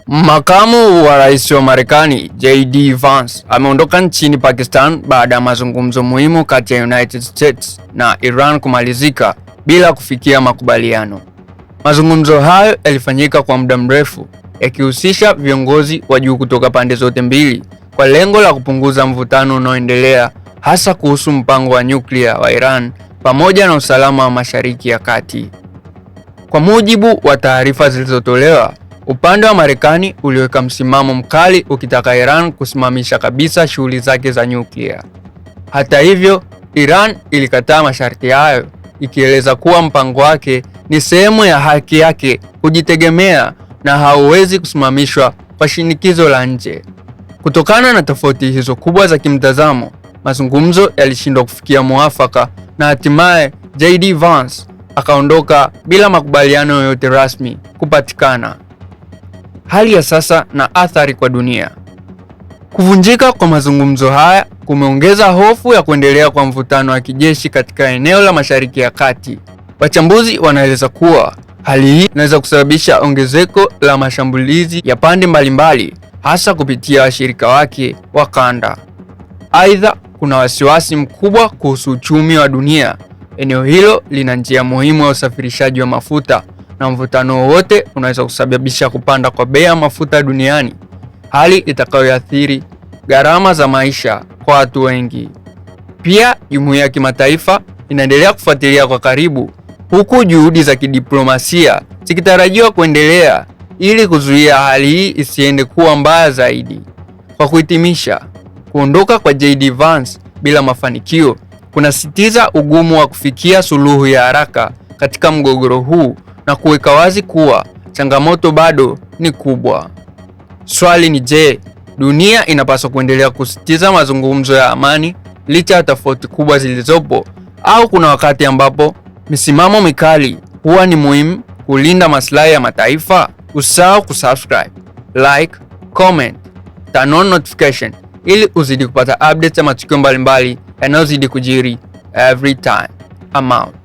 Makamu wa rais wa Marekani JD Vance ameondoka nchini Pakistan baada ya mazungumzo muhimu kati ya United States na Iran kumalizika bila kufikia makubaliano. Mazungumzo hayo yalifanyika kwa muda mrefu, yakihusisha viongozi wa juu kutoka pande zote mbili kwa lengo la kupunguza mvutano unaoendelea, hasa kuhusu mpango wa nyuklia wa Iran pamoja na usalama wa Mashariki ya Kati. Kwa mujibu wa taarifa zilizotolewa, upande wa Marekani uliweka msimamo mkali ukitaka Iran kusimamisha kabisa shughuli zake za nyuklia. Hata hivyo, Iran ilikataa masharti hayo, ikieleza kuwa mpango wake ni sehemu ya haki yake kujitegemea na hauwezi kusimamishwa kwa shinikizo la nje. Kutokana na tofauti hizo kubwa za kimtazamo, mazungumzo yalishindwa kufikia muafaka na hatimaye JD Vance akaondoka bila makubaliano yoyote rasmi kupatikana. Hali ya sasa na athari kwa dunia. Kuvunjika kwa mazungumzo haya kumeongeza hofu ya kuendelea kwa mvutano wa kijeshi katika eneo la Mashariki ya Kati. Wachambuzi wanaeleza kuwa hali hii inaweza kusababisha ongezeko la mashambulizi ya pande mbalimbali, hasa kupitia washirika wake wa kanda. Aidha, kuna wasiwasi mkubwa kuhusu uchumi wa dunia. Eneo hilo lina njia muhimu ya usafirishaji wa mafuta na mvutano wowote unaweza kusababisha kupanda kwa bei ya mafuta duniani, hali itakayoathiri gharama za maisha kwa watu wengi. Pia, jumuiya ya kimataifa inaendelea kufuatilia kwa karibu, huku juhudi za kidiplomasia zikitarajiwa kuendelea ili kuzuia hali hii isiende kuwa mbaya zaidi. Kwa kuhitimisha, kuondoka kwa JD Vance bila mafanikio kunasisitiza ugumu wa kufikia suluhu ya haraka katika mgogoro huu na kuweka wazi kuwa changamoto bado ni kubwa. Swali ni je, dunia inapaswa kuendelea kusisitiza mazungumzo ya amani licha ya tofauti kubwa zilizopo, au kuna wakati ambapo misimamo mikali huwa ni muhimu kulinda maslahi ya mataifa? Usisahau kusubscribe, like, comment, turn on notification ili uzidi kupata updates ya matukio mbalimbali yanayozidi kujiri every time. I'm out.